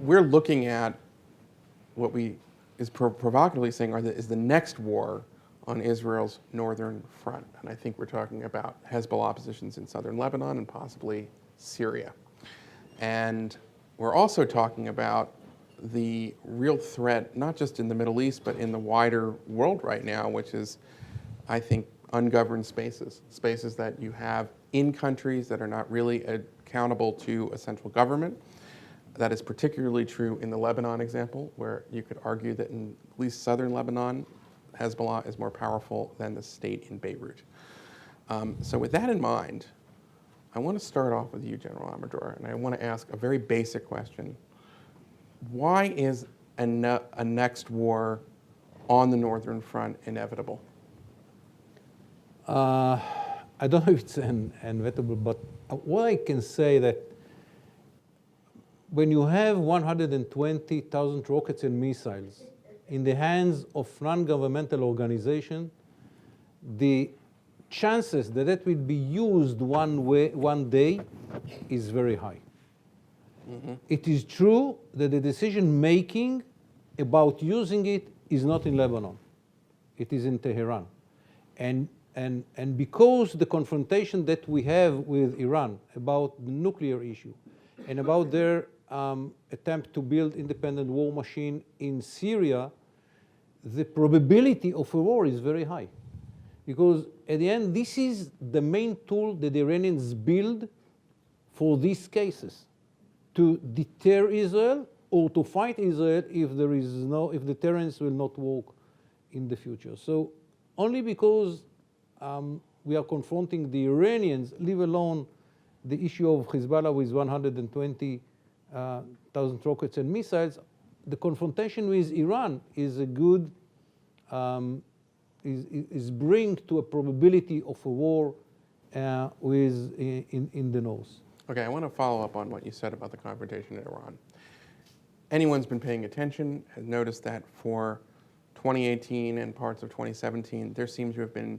we're looking at what we is provocatively saying is the next war on Israel's northern front. And I think we're talking about Hezbollah positions in southern Lebanon and possibly Syria. And we're also talking about the real threat, not just in the Middle East, but in the wider world right now, which is, I think, ungoverned spaces, spaces that you have in countries that are not really accountable to a central government. That is particularly true in the Lebanon example, where you could argue that in at least southern Lebanon, Hezbollah is more powerful than the state in Beirut. So with that in mind, I want to start off with you, General Amador, and I want to ask a very basic question. Why is a next war on the northern front inevitable? I don't know if it's inevitable, but what I can say that when you have 120,000 rockets and missiles in the hands of non-governmental organization, the chances that it will be used one day is very high. Mm-hmm. It is true that the decision-making about using it is not in Lebanon. It is in Tehran. And because the confrontation that we have with Iran about the nuclear issue and about their attempt to build independent war machine in Syria, the probability of a war is very high. Because at the end, this is the main tool that the Iranians build for these cases, to deter Israel or to fight Israel if if the deterrence will not work in the future. So only because we are confronting the Iranians, leave alone the issue of Hezbollah with 120,000 rockets and missiles, the confrontation with Iran is a good, is bring to a probability of a war in the north. Okay, I want to follow up on what you said about the confrontation in Iran. Anyone's been paying attention has noticed that for 2018 and parts of 2017, there seems to have been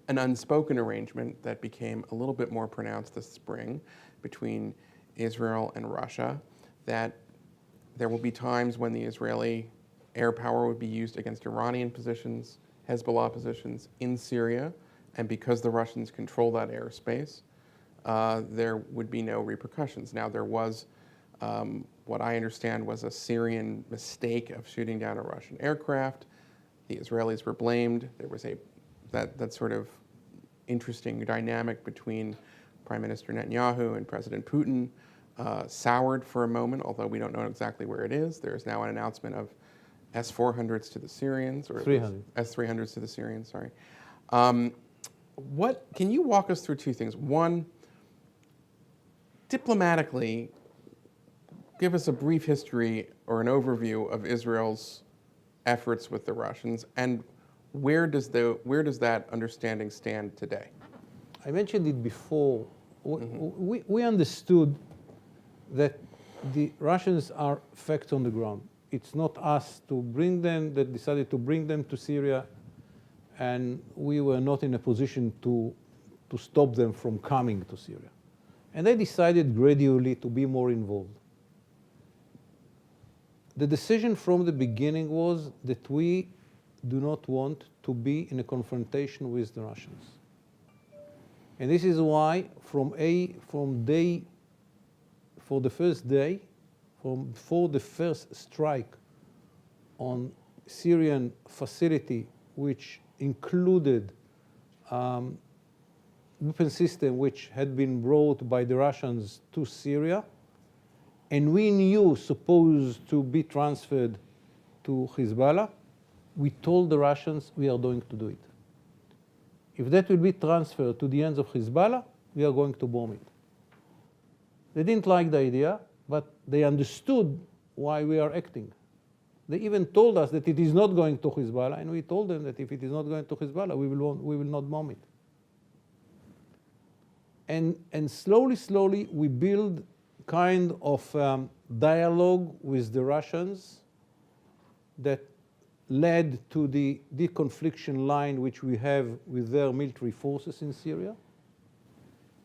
an unspoken arrangement that became a little bit more pronounced this spring between Israel and Russia, that there will be times when the Israeli air power would be used against Iranian positions, Hezbollah positions in Syria, and because the Russians control that airspace, there would be no repercussions. Now, there was what I understand was a Syrian mistake of shooting down a Russian aircraft. The Israelis were blamed. There was that sort of interesting dynamic between Prime Minister Netanyahu and President Putin soured for a moment, although we don't know exactly where it is. There is now an announcement of S-400s to the Syrians, or S-300s to the Syrians, sorry. Can you walk us through two things? One, diplomatically, give us a brief history or an overview of Israel's efforts with the Russians, and where does that understanding stand today? I mentioned it before. We understood that the Russians are facts on the ground. It's not us to bring them, that decided to bring them to Syria, and we were not in a position to stop them from coming to Syria. And they decided gradually to be more involved. The decision from the beginning was that we do not want to be in a confrontation with the Russians. And this is why for the first strike on Syrian facility, which included weapon system which had been brought by the Russians to Syria, and we knew supposed to be transferred to Hezbollah, we told the Russians we are going to do it. If that will be transferred to the hands of Hezbollah, we are going to bomb it. They didn't like the idea, but they understood why we are acting. They even told us that it is not going to Hezbollah, and we told them that if it is not going to Hezbollah, we will not bomb it. And slowly, we build kind of dialogue with the Russians that led to the deconfliction line which we have with their military forces in Syria.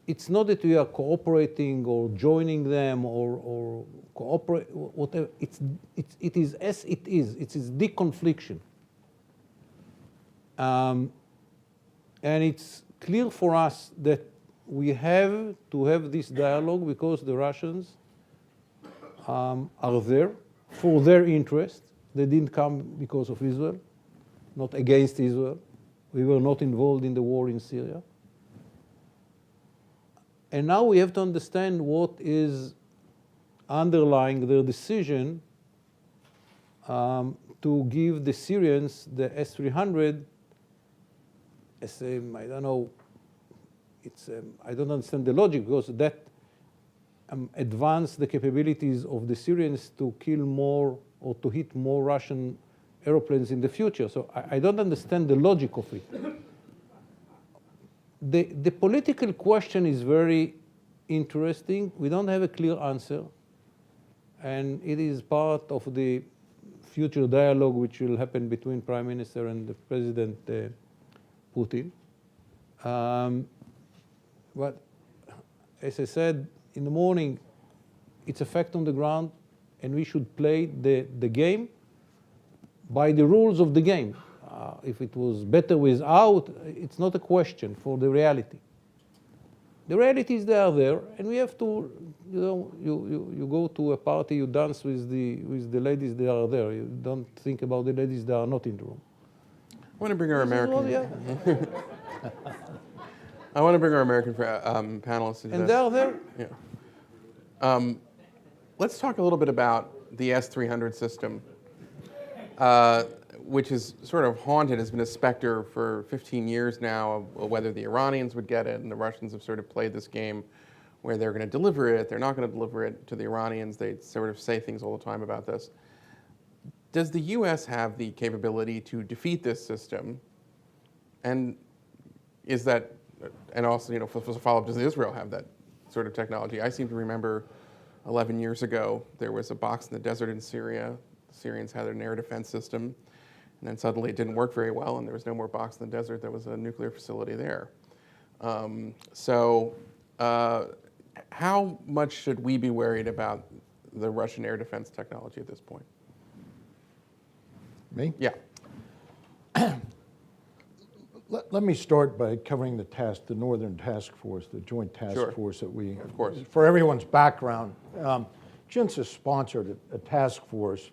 it's not that we are cooperating or joining them or cooperate, whatever. It is as it is. It is deconfliction. And it's clear for us that we have to have this dialogue because the Russians are there for their interest. They didn't come because of Israel, not against Israel. We were not involved in the war in Syria. And now we have to understand what is underlying their decision to give the Syrians the S-300 as a, I don't know, I don't understand the logic because that advanced the capabilities of the Syrians to kill more or to hit more Russian airplanes in the future. So I don't understand the logic of it. The political question is very interesting. We don't have a clear answer. And it is part of the future dialogue which will happen between Prime Minister and the President Putin. But as I said in the morning, it's a fact on the ground, and we should play the game by the rules of the game. If it was better without, it's not a question for the reality. The reality is they are there, and we have to, you go to a party, you dance with the ladies that are there. You don't think about the ladies that are not in the room. I want to bring our American. I want to bring our American panelists into and this. they are there. Yeah. Let's talk a little bit about the S-300 system, which is sort of haunted, has been a specter for 15 years now of whether the Iranians would get it, and the Russians have sort of played this game where they're going to deliver it, they're not going to deliver it to the Iranians. They sort of say things all the time about this. Does the U.S. have the capability to defeat this system? And is that, and also, for follow-up, does Israel have that sort of technology? I seem to remember 11 years ago, there was a box in the desert in Syria. The Syrians had an air defense system, and then suddenly it didn't work very well, and there was no more box in the desert. There was a nuclear facility there. How much should we be worried about the Russian air defense technology at this point? Me? Yeah. Let me start by covering the Northern Task Force, the joint task Sure. force that we, Of course. For everyone's background, JINSA sponsored a task force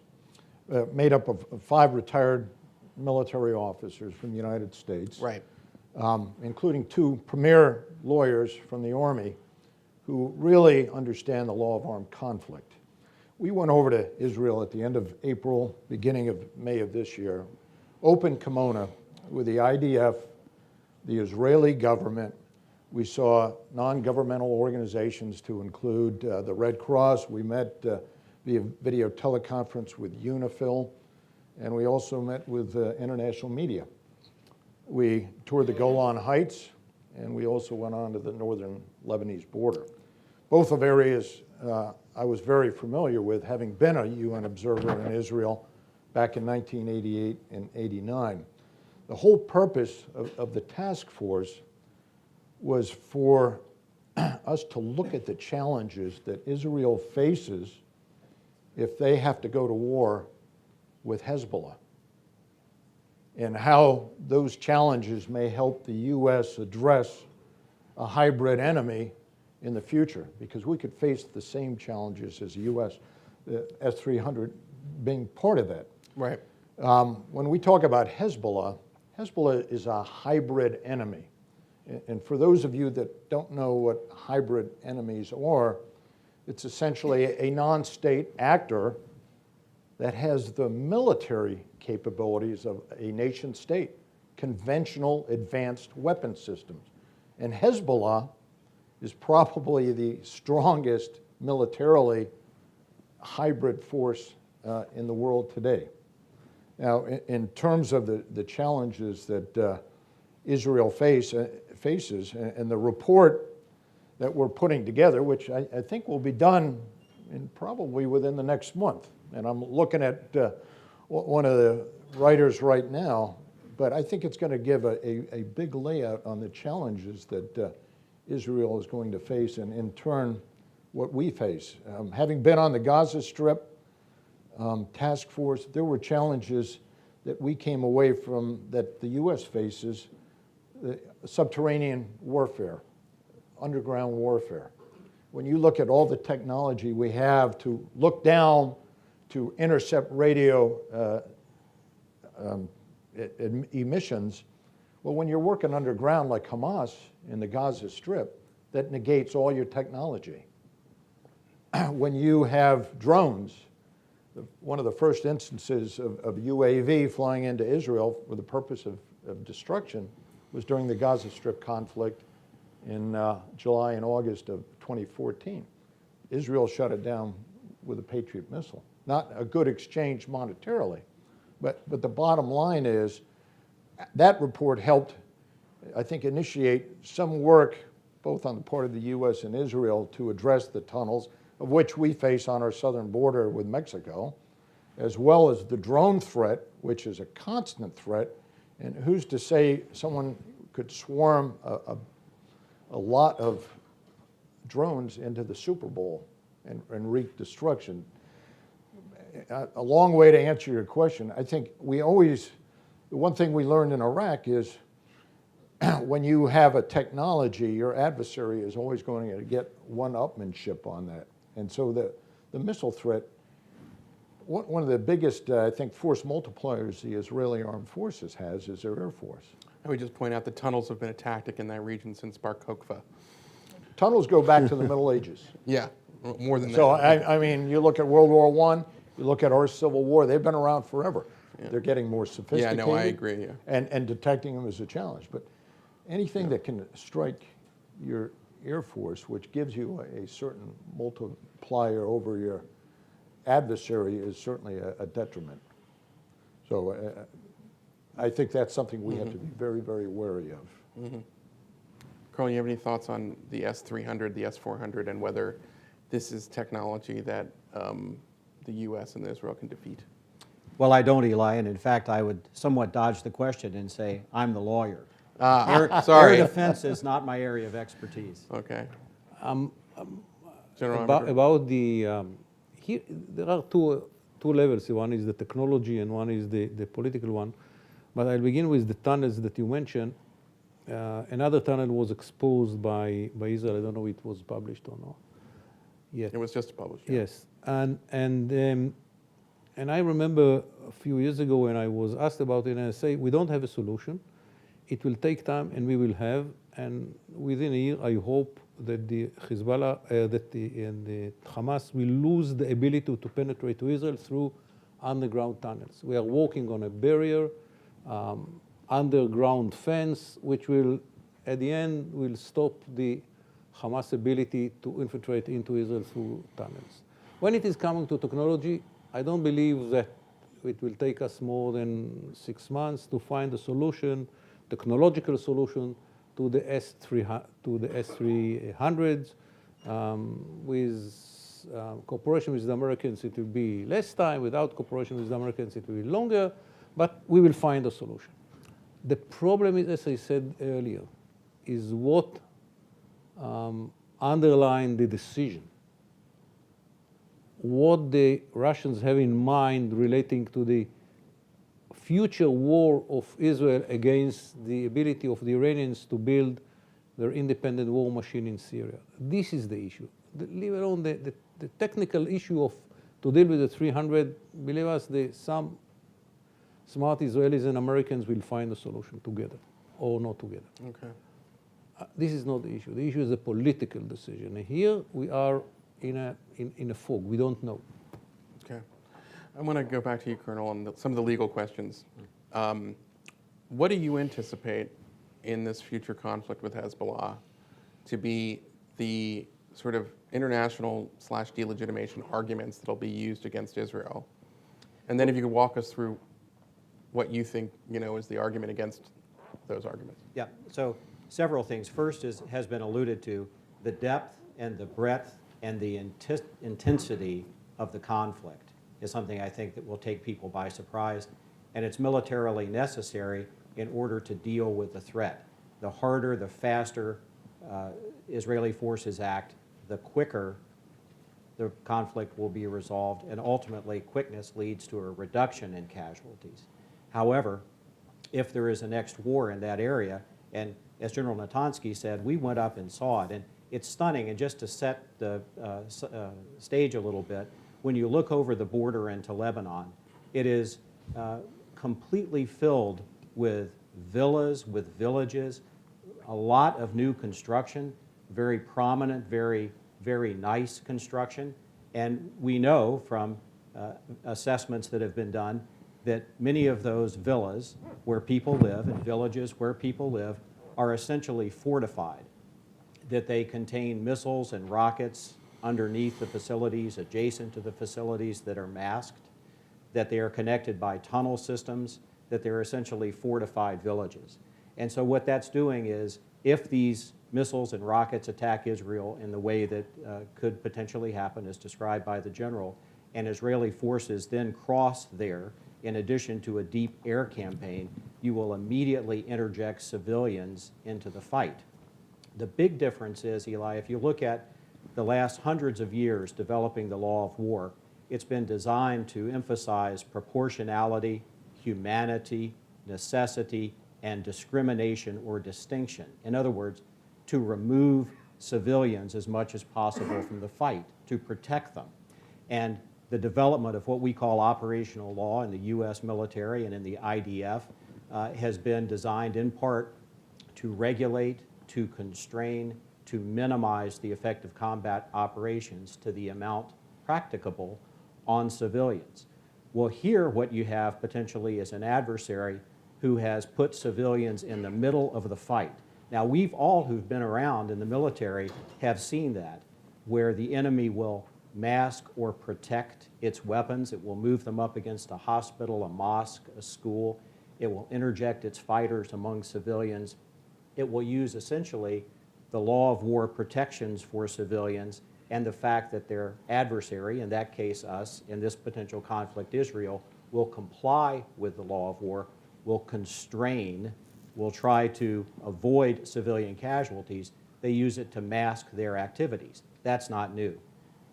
made up of 5 retired military officers from the United States, Right. Including 2 premier lawyers from the Army who really understand the law of armed conflict. We went over to Israel at the end of April, beginning of May of this year, opened Kimona with the IDF, the Israeli government. We saw non-governmental organizations to include the Red Cross. We met via video teleconference with UNIFIL, and we also met with international media. We toured the Golan Heights, and we also went on to the northern Lebanese border. Both of areas I was very familiar with, having been a UN observer in Israel back in 1988 and 89. The whole purpose of the task force was for us to look at the challenges that Israel faces if they have to go to war with Hezbollah, and how those challenges may help the U.S. address a hybrid enemy in the future, because we could face the same challenges as the U.S., the S-300 being part of that. Right. When we talk about Hezbollah, Hezbollah is a hybrid enemy. And for those of you that don't know what hybrid enemies are, it's essentially a non-state actor that has the military capabilities of a nation state, conventional advanced weapon systems. And Hezbollah is probably the strongest militarily hybrid force in the world today. Now, in terms of the challenges that Israel faces, and the report that we're putting together, which I think will be done probably within the next month. And I'm looking at one of the writers right now, but I think it's going to give a big layout on the challenges that Israel is going to face, and in turn, what we face. Having been on the Gaza Strip task force, there were challenges that we came away from that the U.S. faces, subterranean warfare, underground warfare. When you look at all the technology we have to look down to intercept radio emissions, well, when you're working underground like Hamas in the Gaza Strip, that negates all your technology. When you have drones, one of the first instances of UAV flying into Israel for the purpose of destruction was during the Gaza Strip conflict in July and August of 2014. Israel shut it down with a Patriot missile. Not a good exchange monetarily, but the bottom line is that report helped, I think, initiate some work both on the part of the U.S. and Israel to address the tunnels, of which we face on our southern border with Mexico, as well as the drone threat, which is a constant threat. And who's to say someone could swarm a lot of drones into the Super Bowl and wreak destruction? A long way to answer your question. I think the one thing we learned in Iraq is when you have a technology, your adversary is always going to get one-upmanship on that. And so the missile threat, one of the biggest, I think, force multipliers the Israeli armed forces has is their air force. I would just point out the tunnels have been a tactic in that region since Bar Kokhba. Tunnels go back to the Middle Ages. Yeah, more than So, that. I mean, you look at World War I, you look at our Civil War, they've been around forever. Yeah. They're getting more sophisticated. Yeah, no, I agree, yeah. And detecting them is a challenge. But anything that can strike your Air Force, which gives you a certain multiplier over your adversary, is certainly a detriment. So I think that's something we have to be very, very wary of. Carl, you have any thoughts on the S-300, the S-400, and whether this is technology that the U.S. and Israel can defeat? Well, I don't, Eli, and in fact, I would somewhat dodge the question and say, I'm the lawyer. Sorry. Air defense is not my area of expertise. Okay. About the, here, there are two levels. One is the technology and one is the political one. But I'll begin with the tunnels that you mentioned. Another tunnel was exposed by Israel. I don't know if it was published or not yet. It was just published. Yeah. Yes, and I remember a few years ago when I was asked about it, and I say, we don't have a solution. It will take time, and we will have. And within a year, I hope that the Hezbollah, the Hamas will lose the ability to penetrate to Israel through underground tunnels. We are working on a barrier, underground fence, which will, at the end, will stop the Hamas ability to infiltrate into Israel through tunnels. When it is coming to technology, I don't believe that it will take us more than 6 months to find a solution, technological solution to the S-300s. With cooperation with the Americans, it will be less time. Without cooperation with the Americans, it will be longer. But we will find a solution. The problem is, as I said earlier, is what underlined the decision. What the Russians have in mind relating to the future war of Israel against the ability of the Iranians to build their independent war machine in Syria. This is the issue. Leave alone the technical issue of to deal with the 300, believe us, some smart Israelis and Americans will find a solution together or not together. Okay. This is not the issue. The issue is a political decision. And here we are in a fog. We don't know. Okay. I want to go back to you, Colonel, on some of the legal questions. What do you anticipate in this future conflict with Hezbollah to be the sort of international/delegitimation arguments that will be used against Israel? And then if you could walk us through what you think, is the argument against those arguments. Yeah, so several things. First has been alluded to, the depth and the breadth and the intensity of the conflict is something I think that will take people by surprise, and it's militarily necessary in order to deal with the threat. The harder, the faster Israeli forces act, the quicker the conflict will be resolved, and ultimately quickness leads to a reduction in casualties. However, if there is a next war in that area, and as General Natanski said, we went up and saw it, and it's stunning. And just to set the stage a little bit, when you look over the border into Lebanon, it is completely filled with villas, with villages, a lot of new construction, very prominent, very nice construction. And we know from assessments that have been done that many of those villas where people live and villages where people live are essentially fortified, that they contain missiles and rockets underneath the facilities, adjacent to the facilities that are masked, that they are connected by tunnel systems, that they're essentially fortified villages. And so what that's doing is, if these missiles and rockets attack Israel in the way that could potentially happen as described by the general, and Israeli forces then cross there, in addition to a deep air campaign, you will immediately interject civilians into the fight. The big difference is, Eli, if you look at the last hundreds of years developing the law of war, it's been designed to emphasize proportionality, humanity, necessity, and discrimination or distinction. In other words, to remove civilians as much as possible from the fight, to protect them. And the development of what we call operational law in the U.S. military and in the IDF has been designed in part to regulate, to constrain, to minimize the effect of combat operations to the amount practicable on civilians. Well, here what you have potentially is an adversary who has put civilians in the middle of the fight. Now, we've all who've been around in the military have seen that, where the enemy will mask or protect its weapons. It will move them up against a hospital, a mosque, a school. It will interject its fighters among civilians. It will use essentially the law of war protections for civilians and the fact that their adversary, in that case us, in this potential conflict Israel, will comply with the law of war, will constrain, will try to avoid civilian casualties. They use it to mask their activities. That's not new.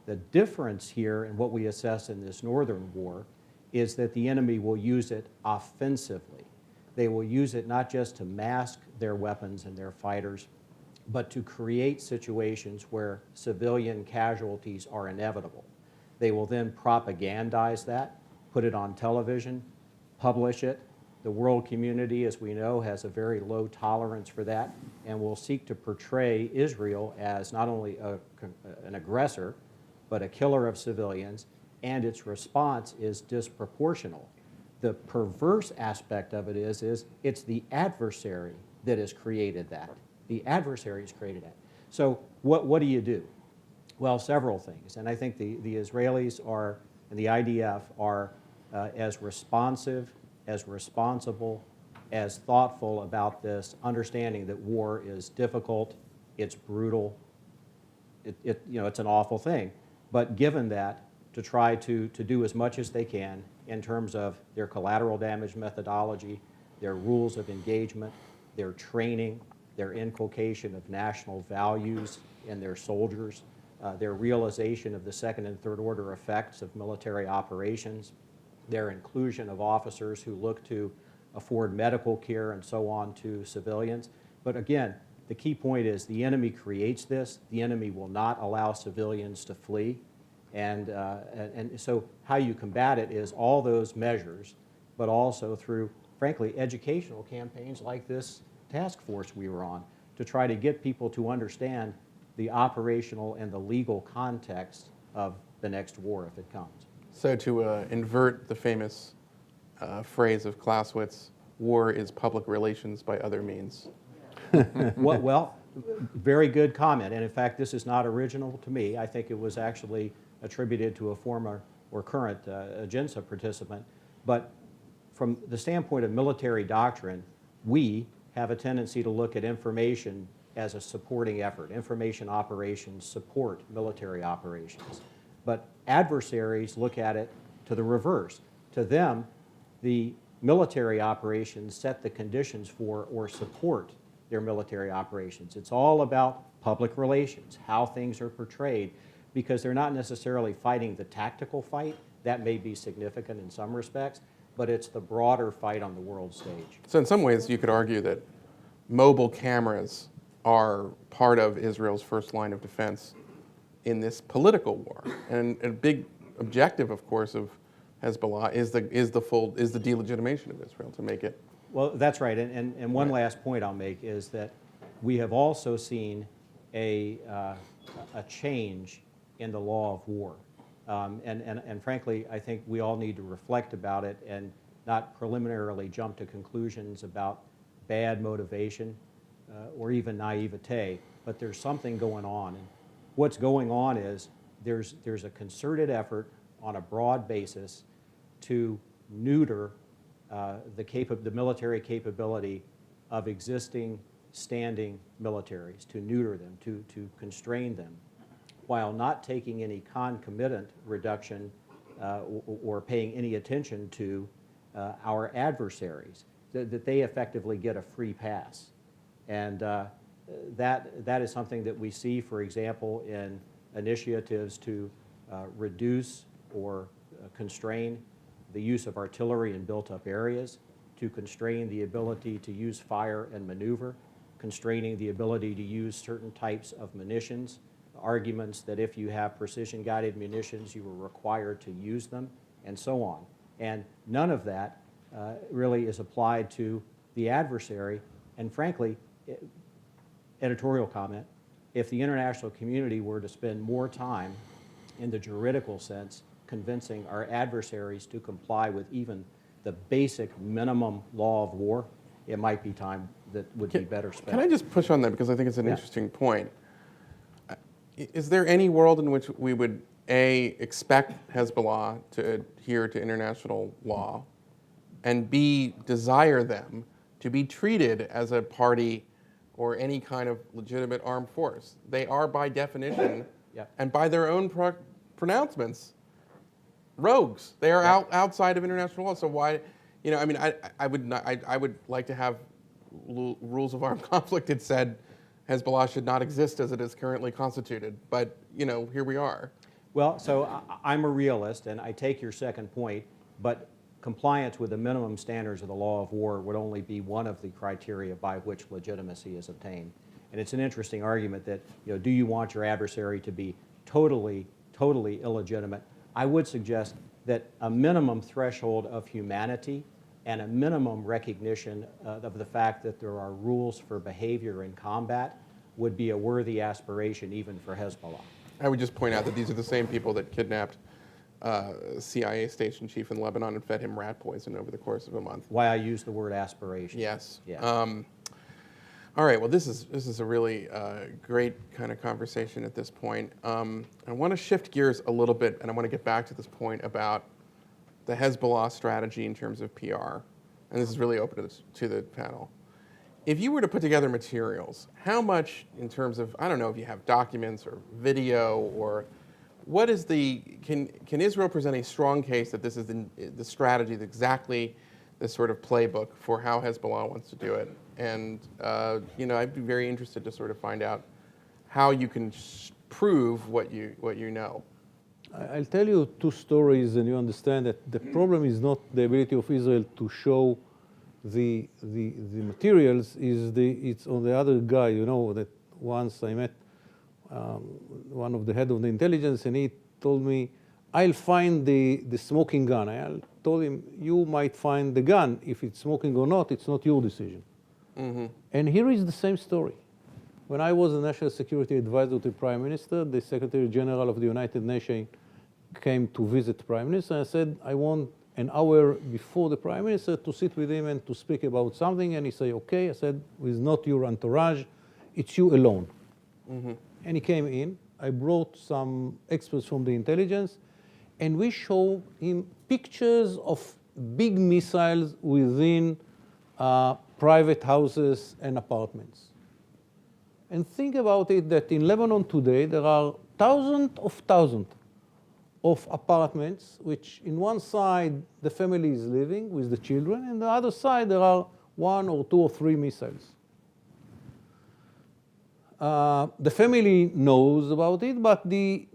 The difference here in what we assess in this northern war is that the enemy will use it offensively. They will use it not just to mask their weapons and their fighters, but to create situations where civilian casualties are inevitable. They will then propagandize that, put it on television, publish it. The world community, as we know, has a very low tolerance for that, and will seek to portray Israel as not only an aggressor, but a killer of civilians, and its response is disproportional. The perverse aspect of it is it's the adversary that has created that. The adversary has created that. So what do you do? Well, several things, and I think the Israelis are, and the IDF are as responsive, as responsible, as thoughtful about this, understanding that war is difficult, it's brutal, it's an awful thing. But given that, to try to do as much as they can in terms of their collateral damage methodology, their rules of engagement, their training, their inculcation of national values in their soldiers, their realization of the second and third order effects of military operations, their inclusion of officers who look to afford medical care and so on to civilians. But again, the key point is the enemy creates this. The enemy will not allow civilians to flee. And so how you combat it is all those measures, but also through, frankly, educational campaigns like this task force we were on, to try to get people to understand the operational and the legal context of the next war if it comes. So to invert the famous phrase of Clausewitz, war is public relations by other means. Well, very good comment. And in fact, this is not original to me. I think it was actually attributed to a former or current JINSA participant. But from the standpoint of military doctrine, we have a tendency to look at information as a supporting effort. Information operations support military operations. But adversaries look at it to the reverse. To them, the military operations set the conditions for or support their military operations. It's all about public relations, how things are portrayed, because they're not necessarily fighting the tactical fight. That may be significant in some respects, but it's the broader fight on the world stage. So in some ways, you could argue that mobile cameras are part of Israel's first line of defense in this political war. And a big objective, of course, of Hezbollah is the delegitimation of Israel, to make it. Well, that's right. And one last point I'll make is that we have also seen a change in the law of war. And frankly, I think we all need to reflect about it and not preliminarily jump to conclusions about bad motivation or even naivete, but there's something going on. And what's going on is there's a concerted effort on a broad basis to neuter the military capability of existing standing militaries, to neuter them, to constrain them, while not taking any concomitant reduction or paying any attention to our adversaries, that they effectively get a free pass. And that is something that we see, for example, in initiatives to reduce or constrain the use of artillery in built-up areas, to constrain the ability to use fire and maneuver, constraining the ability to use certain types of munitions, arguments that if you have precision-guided munitions, you are required to use them, and so on. And none of that really is applied to the adversary. And frankly, editorial comment, if the international community were to spend more time in the juridical sense convincing our adversaries to comply with even the basic minimum law of war, it might be time that would be better spent. Can I just push on that, because I think it's an interesting point. Is there any world in which we would, A, expect Hezbollah to adhere to international law, and B, desire them to be treated as a party or any kind of legitimate armed force? They are, by definition, and by their own pronouncements, rogues. They are outside of international law. So why, I mean, I would like to have rules of armed conflict that said Hezbollah should not exist as it is currently constituted. But, here we are. Well, so I'm a realist, and I take your second point, but compliance with the minimum standards of the law of war would only be one of the criteria by which legitimacy is obtained. And it's an interesting argument that, do you want your adversary to be totally illegitimate? I would suggest that a minimum threshold of humanity and a minimum recognition of the fact that there are rules for behavior in combat would be a worthy aspiration even for Hezbollah. I would just point out that these are the same people that kidnapped CIA station chief in Lebanon and fed him rat poison over the course of a month. Why I use the word aspiration. Yes. Yeah. All right. Well, this is a really great kind of conversation at this point. I want to shift gears a little bit, and I want to get back to this point about the Hezbollah strategy in terms of PR. And this is really open to the panel. If you were to put together materials, how much in terms of, I don't know if you have documents or video, or what is can Israel present a strong case that this is the strategy, exactly the sort of playbook for how Hezbollah wants to do it? And, I'd be very interested to sort of find out how you can prove what you know. I'll tell you two stories, and you understand that the problem is not the ability of Israel to show the materials, it's on the other guy. That once I met one of the head of the intelligence, and he told me, I'll find the smoking gun. I told him, you might find the gun. If it's smoking or not, it's not your decision. Mm-hmm. And here is the same story. When I was a national security advisor to the Prime Minister, the Secretary General of the United Nations came to visit the Prime Minister, and I said, I want an hour before the Prime Minister to sit with him and to speak about something. And he said, okay. I said, it's not your entourage, it's you alone. Mm-hmm. And he came in. I brought some experts from the intelligence, and we showed him pictures of big missiles within private houses and apartments. And think about it, that in Lebanon today, there are thousands of apartments, which in one side the family is living with the children, and the other side there are 1 or 2 or 3 missiles. The family knows about it, but the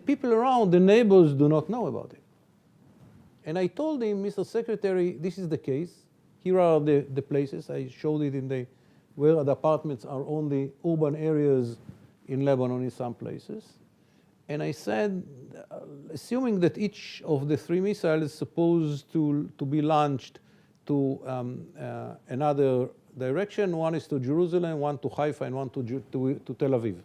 people around, the neighbors, do not know about it. And I told him, Mr. Secretary, this is the case. Here are the places. I showed it in where the apartments are on the urban areas in Lebanon in some places. And I said, assuming that each of the 3 missiles is supposed to be launched to another direction, one is to Jerusalem, one to Haifa, and one to Tel Aviv.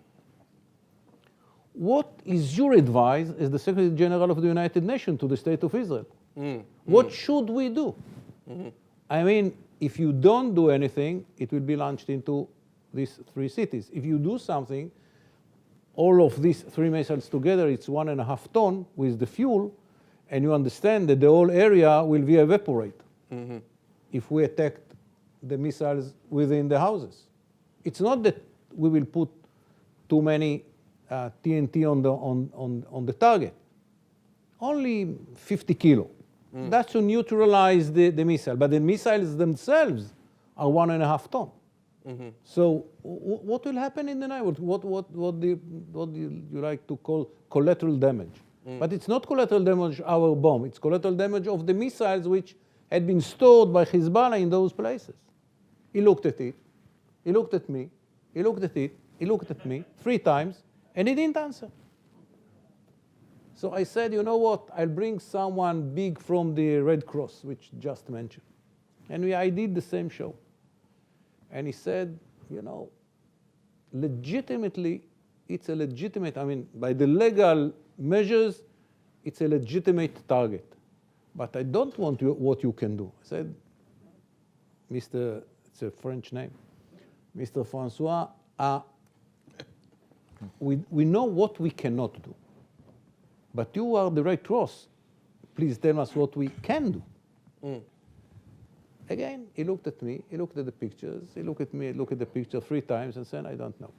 What is your advice as the Secretary General of the United Nations to the State of Israel? What should we do? I mean, if you don't do anything, it will be launched into these 3 cities. If you do something, all of these 3 missiles together, it's 1.5 tons with the fuel, and you understand that the whole area will be evaporate if we attack the missiles within the houses. It's not that we will put too many TNT on the target. Only 50 kilo. That's to neutralize the missile. But the missiles themselves are 1.5 tons. So what will happen in the neighborhood? What do you like to call collateral damage? But it's not collateral damage our bomb. It's collateral damage of the missiles which had been stored by Hezbollah in those places. He looked at it. He looked at me. He looked at it. He looked at me 3 times, and he didn't answer. So I said, you know what? I'll bring someone big from the Red Cross, which just mentioned. And I did the same show. And he said, you know, legitimately, it's a legitimate, I mean, by the legal measures, it's a legitimate target. But I don't want what you can do. I said, Mr., it's a French name, Mr. Francois, we know what we cannot do. But you are the Red Cross. Please tell us what we can do. Again, he looked at me, he looked at the pictures, he looked at me, looked at the picture 3 times and said, I don't know.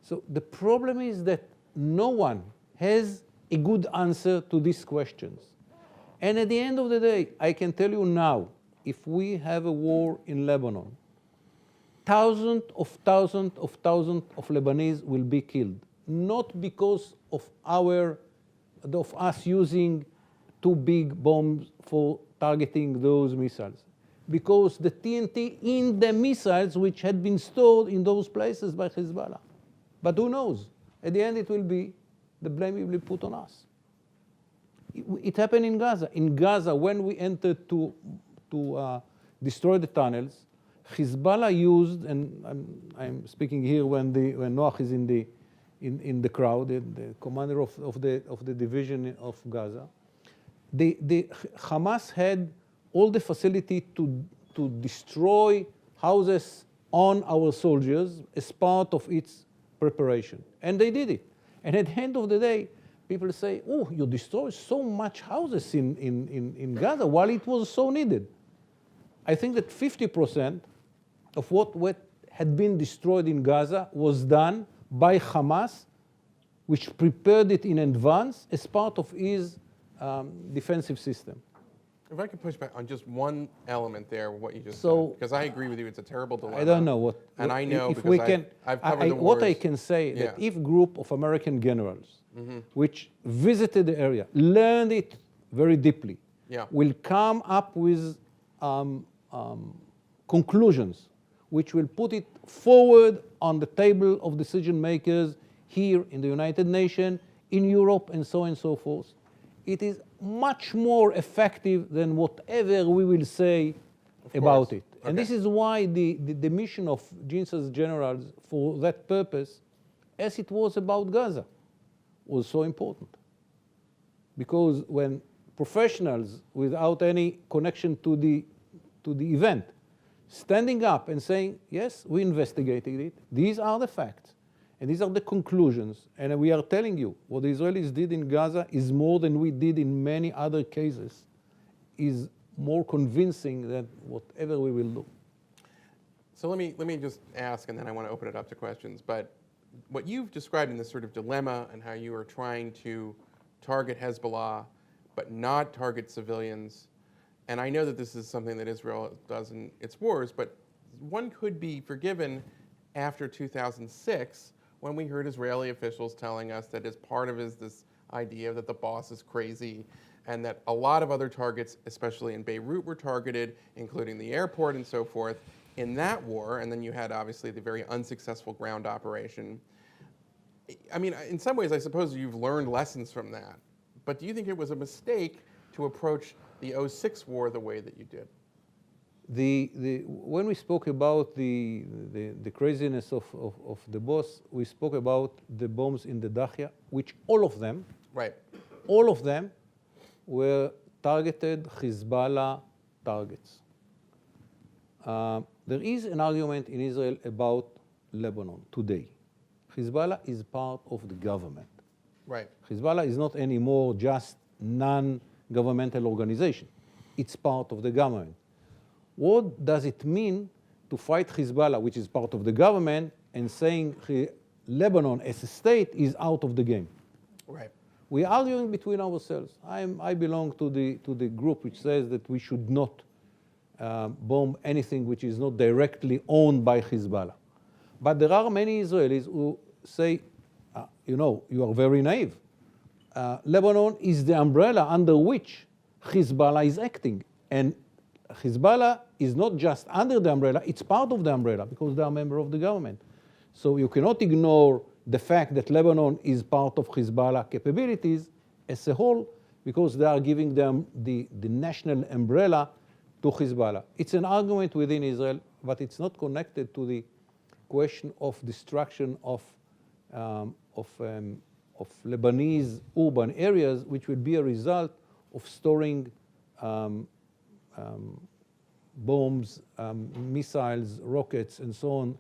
So the problem is that no one has a good answer to these questions. And at the end of the day, I can tell you now, if we have a war in Lebanon, thousands of Lebanese will be killed, not because of us using 2 big bombs for targeting those missiles, because the TNT in the missiles which had been stored in those places by Hezbollah. But who knows? At the end, the blame will be put on us. It happened in Gaza. In Gaza, when we entered to destroy the tunnels, Hezbollah used, and I'm speaking here when Noach is in the crowd, the commander of the division of Gaza. The Hamas had all the facility to destroy houses on our soldiers as part of its preparation, and they did it. And at the end of the day, people say, "Oh, you destroyed so much houses in Gaza while it was so needed." I think that 50% of what had been destroyed in Gaza was done by Hamas, which prepared it in advance as part of his defensive system. If I could push back on just one element there, what you just So, said, because I agree with you, it's a terrible dilemma. I don't know and I know if because we can. I've covered the wars. What I can say that Yeah. if group of American generals, which visited the area, learned it very deeply, Yeah. will come up with conclusions, which will put it forward on the table of decision makers here in the United Nations, in Europe, and so on and so forth. It is much more effective than whatever we will say about it. And this is why the mission of JINSA's generals for that purpose, as it was about Gaza, was so important. Because when professionals without any connection to the event, standing up and saying, yes, we investigated it, these are the facts, and these are the conclusions, and we are telling you what the Israelis did in Gaza is more than we did in many other cases, is more convincing than whatever we will do. So let me just ask, and then I want to open it up to questions. But what you've described in this sort of dilemma and how you are trying to target Hezbollah but not target civilians, and I know that this is something that Israel does in its wars, but one could be forgiven after 2006 when we heard Israeli officials telling us that as part of this idea that the boss is crazy and that a lot of other targets, especially in Beirut, were targeted, including the airport and so forth, in that war. And then you had, obviously, the very unsuccessful ground operation. I mean, in some ways, I suppose you've learned lessons from that. But do you think it was a mistake to approach the 2006 war the way that you did? When we spoke about the craziness of the boss, we spoke about the bombs in the Dahia, which all of them were targeted Hezbollah targets. There is an argument in Israel about Lebanon today. Hezbollah is part of the government. Right. Hezbollah is not anymore just non-governmental organization. It's part of the government. What does it mean to fight Hezbollah, which is part of the government, and saying Lebanon as a state is out of the game? Right. We're arguing between ourselves. I belong to the group which says that we should not bomb anything which is not directly owned by Hezbollah. But there are many Israelis who say, you are very naive. Lebanon is the umbrella under which Hezbollah is acting. And Hezbollah is not just under the umbrella, it's part of the umbrella because they are a member of the government. So you cannot ignore the fact that Lebanon is part of Hezbollah capabilities as a whole because they are giving them the national umbrella to Hezbollah. It's an argument within Israel, but it's not connected to the question of destruction of Lebanese urban areas, which will be a result of storing bombs, missiles, rockets, and so on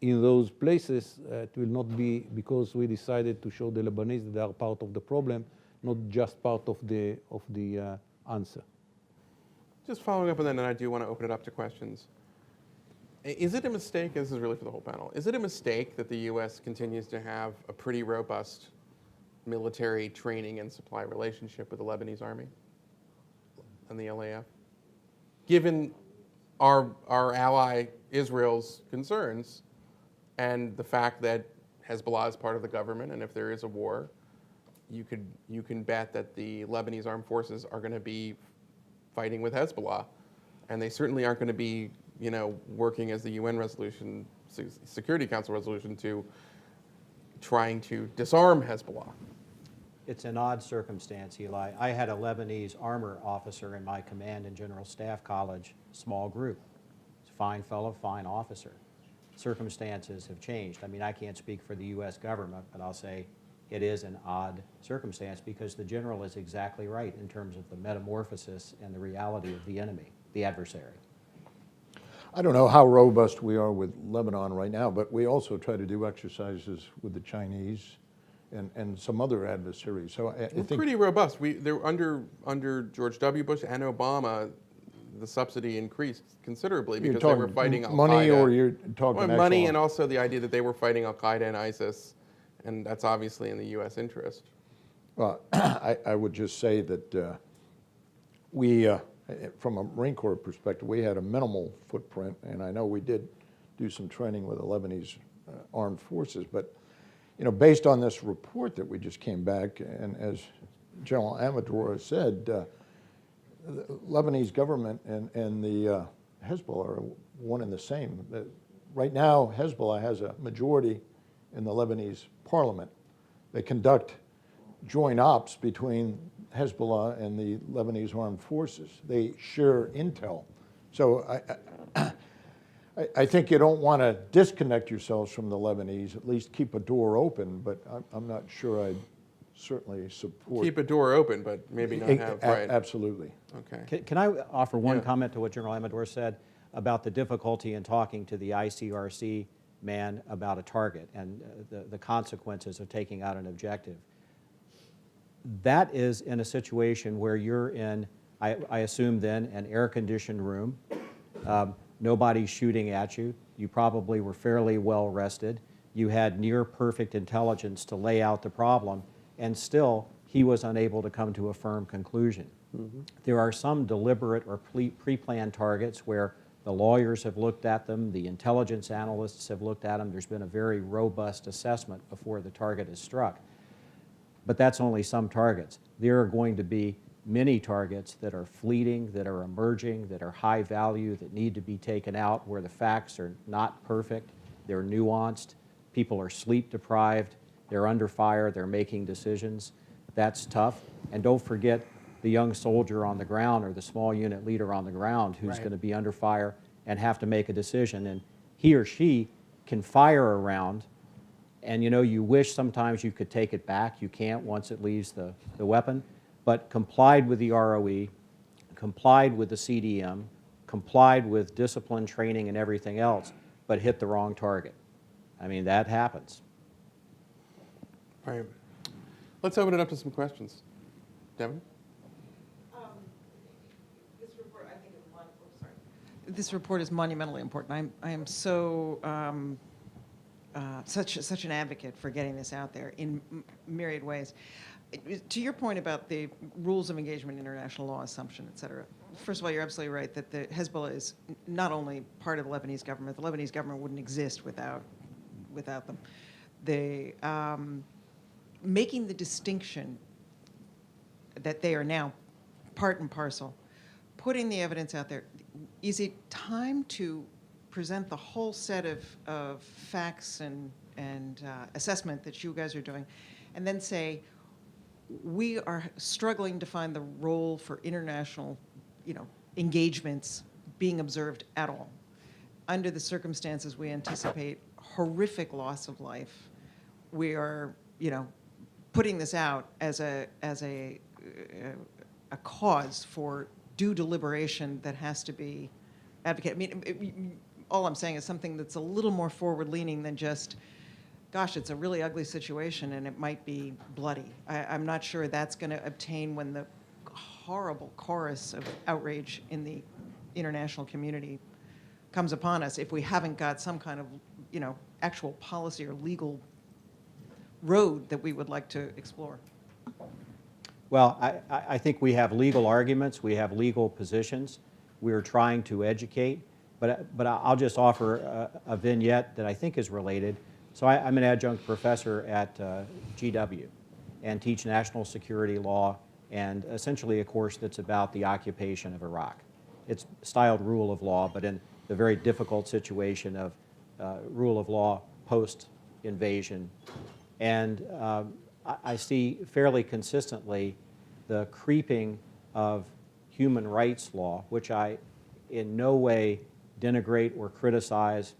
in those places. It will not be because we decided to show the Lebanese that they are part of the problem, not just part of the answer. Just following up on that, and I do want to open it up to questions. Is it a mistake, this is really for the whole panel, is it a mistake that the U.S. continues to have a pretty robust military training and supply relationship with the Lebanese army and the LAF? Given our ally Israel's concerns and the fact that Hezbollah is part of the government, and if there is a war, you can bet that the Lebanese armed forces are going to be fighting with Hezbollah, and they certainly aren't going to be, working as the UN resolution, Security Council resolution to trying to disarm Hezbollah. It's an odd circumstance, Eli. I had a Lebanese armor officer in my command and general staff college small group. He's a fine fellow, fine officer. Circumstances have changed. I mean, I can't speak for the U.S. government, but I'll say it is an odd circumstance because the general is exactly right in terms of the metamorphosis and the reality of the enemy, the adversary. I don't know how robust we are with Lebanon right now, but we also try to do exercises with the Chinese and some other adversaries. So I We're think pretty robust. They're under George W. Bush and Obama, the subsidy increased considerably because they were fighting Al-Qaeda. Money, or you're talking money, actual- and also the idea that they were fighting Al-Qaeda and ISIS, and that's obviously in the U.S. interest. Well, I would just say that we, from a Marine Corps perspective, we had a minimal footprint, and I know we did do some training with the Lebanese armed forces, but based on this report that we just came back, and as General Amador said, the Lebanese government and the Hezbollah are one and the same. Right now, Hezbollah has a majority in the Lebanese parliament. They conduct joint ops between Hezbollah and the Lebanese armed forces. They share intel. So I think you don't want to disconnect yourselves from the Lebanese, at least keep a door open, but I'm not sure I'd certainly support. Keep a door open, but maybe not have, right? Absolutely. Okay. Can I offer one Yeah. comment to what General Amador said about the difficulty in talking to the ICRC man about a target and the consequences of taking out an objective? That is in a situation where you're in, I assume then, an air-conditioned room. Nobody's shooting at you. You probably were fairly well rested. You had near-perfect intelligence to lay out the problem, and still he was unable to come to a firm conclusion. Mm-hmm. There are some deliberate or pre-planned targets where The lawyers have looked at them. The intelligence analysts have looked at them. There's been a very robust assessment before the target is struck. But that's only some targets. There are going to be many targets that are fleeting, that are emerging, that are high value, that need to be taken out, where the facts are not perfect, they're nuanced, people are sleep deprived, they're under fire, they're making decisions. That's tough. And don't forget the young soldier on the ground or the small unit leader on the ground who's going to be under fire and have to make a decision. And he or she can fire a round, and you know, you wish sometimes you could take it back. You can't once it leaves the weapon. But complied with the ROE, complied with the CDM, complied with discipline training and everything else, but hit the wrong target. I mean, that happens. Right. Let's open it up to some questions. Devin? This report is monumentally important. I am so such an advocate for getting this out there in myriad ways. To your point about the rules of engagement, international law assumption, et cetera, first of all, you're absolutely right that the Hezbollah is not only part of the Lebanese government. The Lebanese government wouldn't exist without them. They making the distinction that they are now part and parcel, putting the evidence out there. Is it time to present the whole set of facts and assessment that you guys are doing, and then say, we are struggling to find the role for international, engagements being observed at all. Under the circumstances, we anticipate horrific loss of life. We are, putting this out as a cause for due deliberation that has to be advocated. I mean, all I'm saying is something that's a little more forward-leaning than just, gosh, it's a really ugly situation and it might be bloody. I'm not sure that's going to obtain when the horrible chorus of outrage in the international community comes upon us if we haven't got some kind of, actual policy or legal road that we would like to explore. Well, I think we have legal arguments, we have legal positions. We're trying to educate, but I'll just offer a vignette that I think is related. So I'm an adjunct professor at GW and teach national security law and essentially a course that's about the occupation of Iraq. It's styled rule of law, but in the very difficult situation of rule of law post-invasion. And I see fairly consistently the creeping of human rights law, which I in no way denigrate or criticize,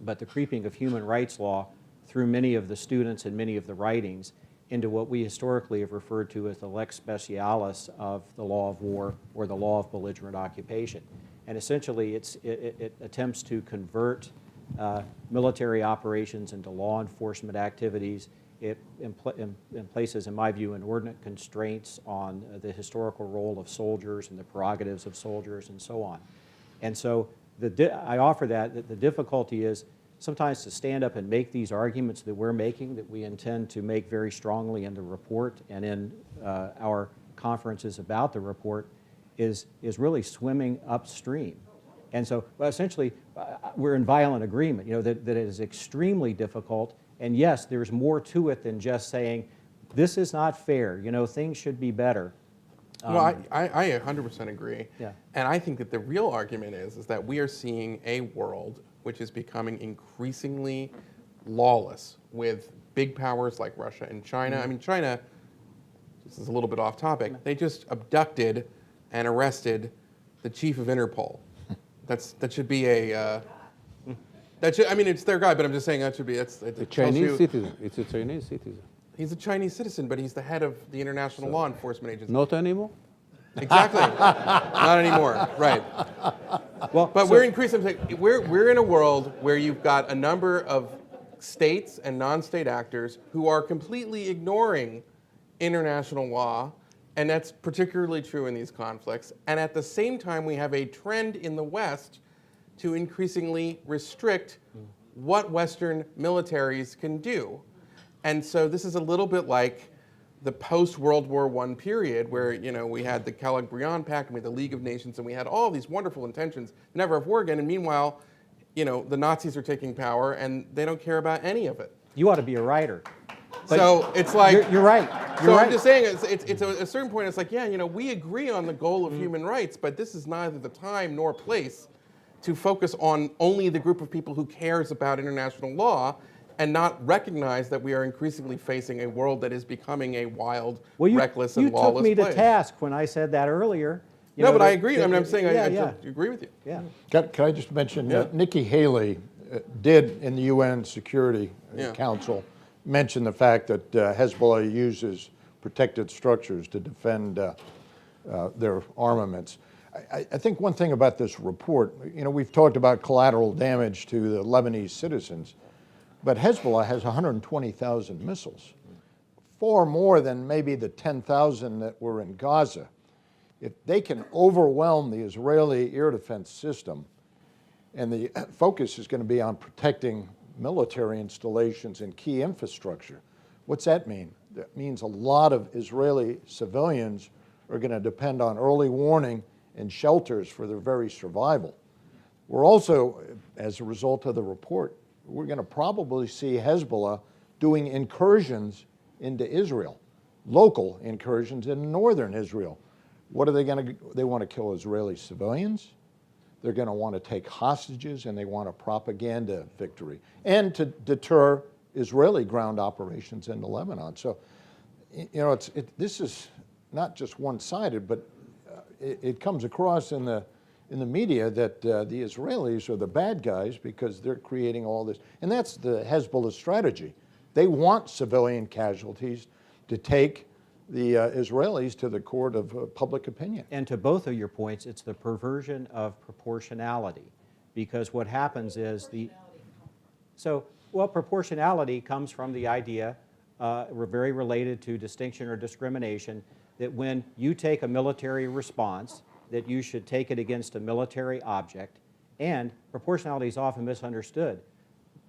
but the creeping of human rights law through many of the students and many of the writings into what we historically have referred to as the lex specialis of the law of war or the law of belligerent occupation. And essentially it attempts to convert military operations into law enforcement activities. It places, in my view, inordinate constraints on the historical role of soldiers and the prerogatives of soldiers and so on. And so I offer that the difficulty is sometimes to stand up and make these arguments that we're making, that we intend to make very strongly in the report and in our conferences about the report, is really swimming upstream. And so essentially we're in violent agreement, that it is extremely difficult. And yes, there's more to it than just saying, this is not fair, things should be better. Well, I 100% agree. Yeah. And I think that the real argument is that we are seeing a world which is becoming increasingly lawless with big powers like Russia and China. I mean, China, this is a little bit off topic, they just abducted and arrested the chief of Interpol. That should be a... I mean, it's their guy, but I'm just saying that should be... It's a Chinese citizen. It's a Chinese citizen. He's a Chinese citizen, but he's the head of the International Law Enforcement Agency. Not anymore? Exactly. Not anymore, right. Well, but we're increasingly... We're in a world where you've got a number of states and non-state actors who are completely ignoring international law, and that's particularly true in these conflicts. And at the same time, we have a trend in the West to increasingly restrict what Western militaries can do. And so this is a little bit like the post-World War I period where, we had the Kellogg-Briand Pact, and we had the League of Nations, and we had all these wonderful intentions to never have war again, and meanwhile, the Nazis are taking power, and they don't care about any of it. You ought to be a writer. But So it's like... You're right. So I'm just saying, it's at a certain point, it's like, we agree on the goal of human rights, but this is neither the time nor place to focus on only the group of people who cares about international law and not recognize that we are increasingly facing a world that is becoming a wild, reckless, and lawless place. You took me to task when I said that earlier. No, but I agree. I'm saying I agree with you. Yeah. Can I just mention, Nikki Haley did in the UN Security Council mention the fact that Hezbollah uses protected structures to defend their armaments. I think one thing about this report, we've talked about collateral damage to the Lebanese citizens, but Hezbollah has 120,000 missiles, far more than maybe the 10,000 that were in Gaza. If they can overwhelm the Israeli air defense system, and the focus is going to be on protecting military installations and key infrastructure, what's that mean? That means a lot of Israeli civilians are going to depend on early warning and shelters for their very survival. We're also, as a result of the report, we're going to probably see Hezbollah doing incursions into Israel, local incursions in northern Israel. What are they going to do? They want to kill Israeli civilians. They're going to want to take hostages, and they want a propaganda victory, and to deter Israeli ground operations into Lebanon. So, this is not just one-sided, but it comes across in the media that the Israelis are the bad guys because they're creating all this. And that's the Hezbollah strategy. They want civilian casualties to take the Israelis to the court of public opinion. And to both of your points, it's the perversion of proportionality. Because what happens is proportionality comes from the idea, very related to distinction or discrimination, that when you take a military response, that you should take it against a military object, and proportionality is often misunderstood.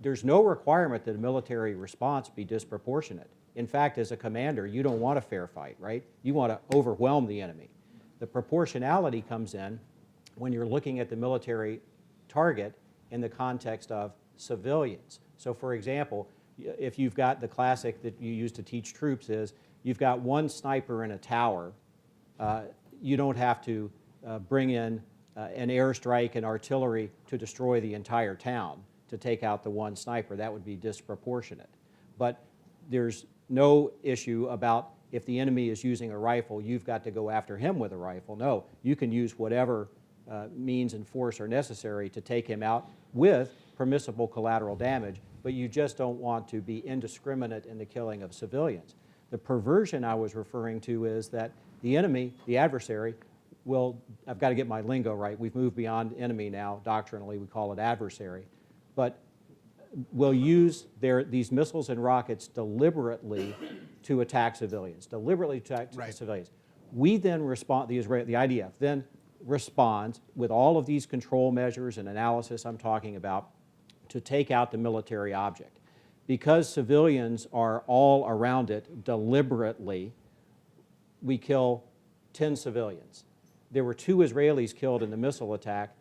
There's no requirement that a military response be disproportionate. In fact, as a commander, you don't want a fair fight, right? You want to overwhelm the enemy. The proportionality comes in when you're looking at the military target in the context of civilians. So for example, if you've got the classic that you use to teach troops is, you've got one sniper in a tower, you don't have to bring in an airstrike and artillery to destroy the entire town to take out the one sniper. That would be disproportionate. But there's no issue about if the enemy is using a rifle, you've got to go after him with a rifle. No, you can use whatever means and force are necessary to take him out with permissible collateral damage, but you just don't want to be indiscriminate in the killing of civilians. The perversion I was referring to is that the enemy, the adversary, will, I've got to get my lingo right, we've moved beyond enemy now, doctrinally we call it adversary, but will use these missiles and rockets deliberately to attack civilians, civilians. We then respond, the IDF then responds with all of these control measures and analysis I'm talking about to take out the military object. Because civilians are all around it deliberately, we kill 10 civilians. There were 2 Israelis killed in the missile attack.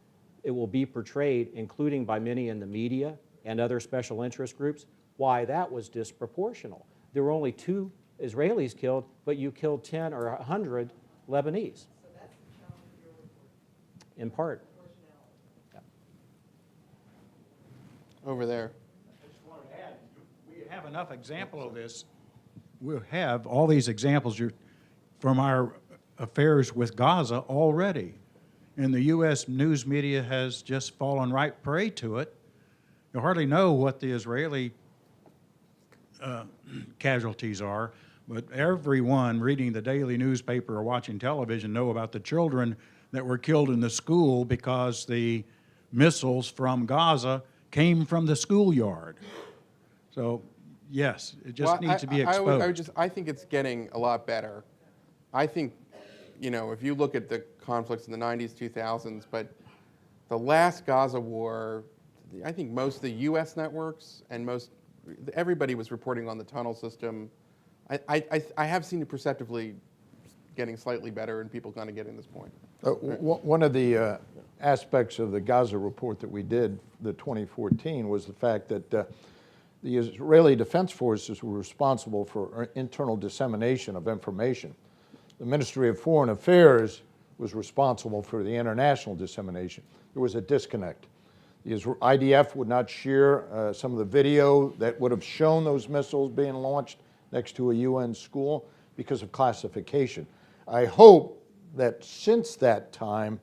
It will be portrayed, including by many in the media and other special interest groups, why that was disproportional. There were only 2 Israelis killed, but you killed 10 or 100 Lebanese. So that's the challenge of your report. In part. Yeah. Over there. I just wanted to add, we have enough example of this. We'll have all these examples from our affairs with Gaza already. And the U.S. news media has just fallen right prey to it. You hardly know what the Israeli casualties are, but everyone reading the daily newspaper or watching television know about the children that were killed in the school because the missiles from Gaza came from the schoolyard. So, yes, it just needs to be exposed. I think it's getting a lot better. I think, if you look at the conflicts in the 90s, 2000s, but the last Gaza war, I think most of the U.S. networks and everybody was reporting on the tunnel system, I have seen it perceptively getting slightly better and people kind of getting this point. One of the aspects of the Gaza report that we did, the 2014, was the fact that the Israeli Defense Forces were responsible for internal dissemination of information. The Ministry of Foreign Affairs was responsible for the international dissemination. There was a disconnect. The IDF would not share some of the video that would have shown those missiles being launched next to a UN school because of classification. I hope that since that time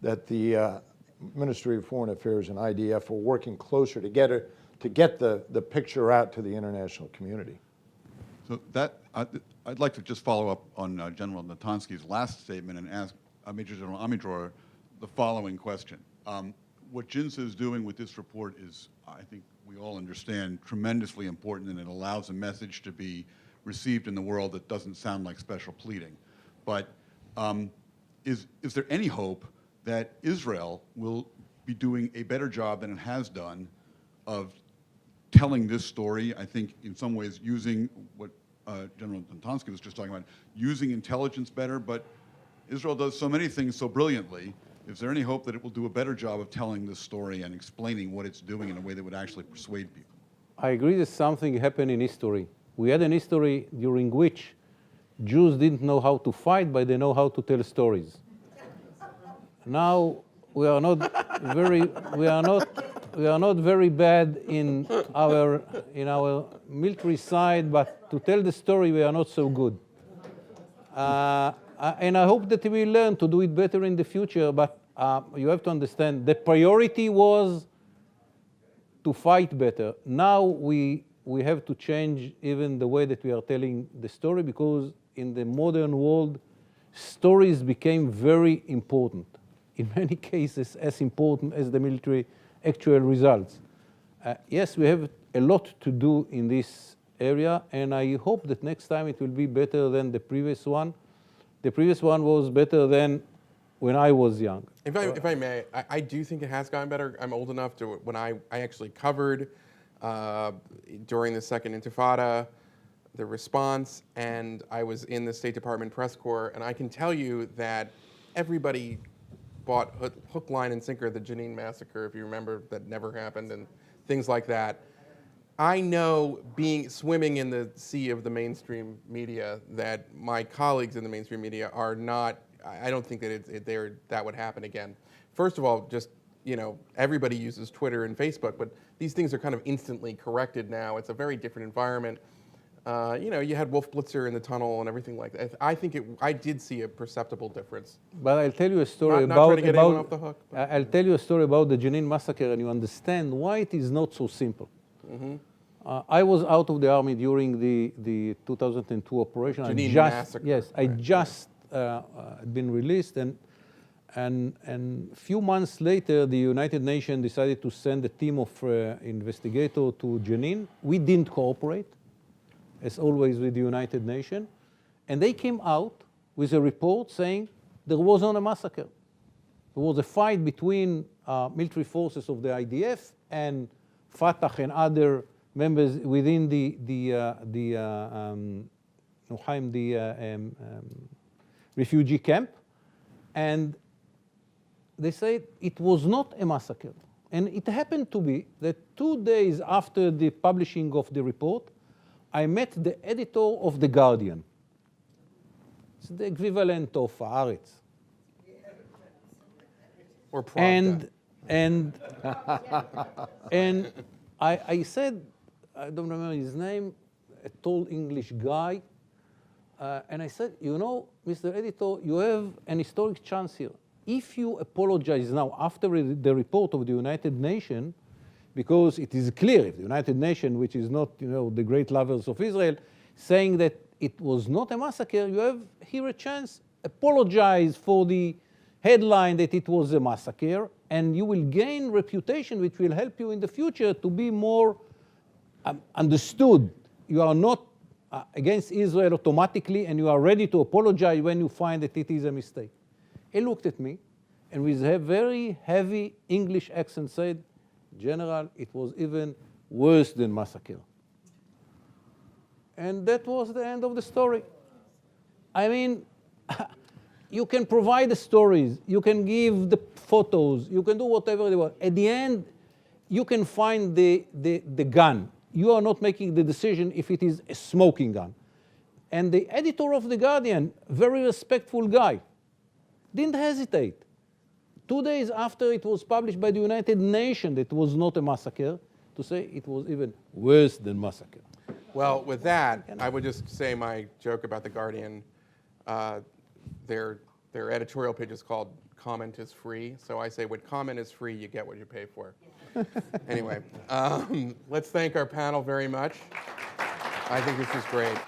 that the Ministry of Foreign Affairs and IDF are working closer together to get the picture out to the international community. So that, I'd like to just follow up on General Natansky's last statement and ask Major General Amidror the following question. What JINSA is doing with this report is, I think we all understand, tremendously important, and it allows a message to be received in the world that doesn't sound like special pleading. But is there any hope that Israel will be doing a better job than it has done of telling this story? I think in some ways using what General Natansky was just talking about, using intelligence better, but Israel does so many things so brilliantly. Is there any hope that it will do a better job of telling this story and explaining what it's doing in a way that would actually persuade people? I agree that something happened in history. We had an history during which Jews didn't know how to fight, but they know how to tell stories. Now we are not very bad in our military side, but to tell the story we are not so good. And I hope that we learn to do it better in the future. But you have to understand the priority was to fight better. Now we have to change even the way that we are telling the story, because in the modern world, stories became very important. In many cases, as important as the military actual results. Yes, we have a lot to do in this area, and I hope that next time it will be better than the previous one. The previous one was better than when I was young. If I may, I do think it has gotten better. I'm old enough to, when I actually covered during the Second Intifada, the response, and I was in the State Department press corps, and I can tell you that everybody bought hook, line, and sinker the Jenin massacre, if you remember, that never happened, and things like that. I know, swimming in the sea of the mainstream media, that my colleagues in the mainstream media are not, I don't think that that would happen again. First of all, just, everybody uses Twitter and Facebook, but these things are kind of instantly corrected now. It's a very different environment. You had Wolf Blitzer in the tunnel and everything like that. I think I did see a perceptible difference. But I'll tell you a story not trying to get anyone off the hook. I'll tell you a story about the Jenin massacre, and you understand why it is not so simple. Mm-hmm. I was out of the army during the 2002 operation. Jenin massacre. Yes, I just been released, and a few months later, the United Nations decided to send a team of investigators to Jenin. We didn't cooperate, as always with the United Nations, and they came out with a report saying there wasn't a massacre. There was a fight between military forces of the IDF and Fatah and other members within the refugee camp, and they said it was not a massacre. And it happened to be that 2 days after the publishing of the report, I met the editor of The Guardian. It's the equivalent of Haaretz. Or Pravda. And I said, I don't remember his name, a tall English guy, and I said, Mr. Editor, you have an historic chance here. If you apologize now after the report of the United Nations, because it is clear, if the United Nations, which is not the great lovers of Israel, saying that it was not a massacre, you have here a chance, apologize for the headline that it was a massacre, and you will gain reputation which will help you in the future to be more understood. You are not against Israel automatically, and you are ready to apologize when you find that it is a mistake. He looked at me, and with a very heavy English accent said, General, it was even worse than massacre. and that was the end of the story. I mean, you can provide the stories, you can give the photos, you can do whatever they want. At the end, you can find the gun. You are not making the decision if it is a smoking gun. And the editor of The Guardian, very respectful guy, didn't hesitate. 2 days after it was published by the United Nations, it was not a massacre, to say it was even worse than massacre. Well, with that, I would just say my joke about The Guardian. Their editorial page is called "Comment is Free." So I say, when comment is free, you get what you pay for. Anyway, let's thank our panel very much. I think this was great.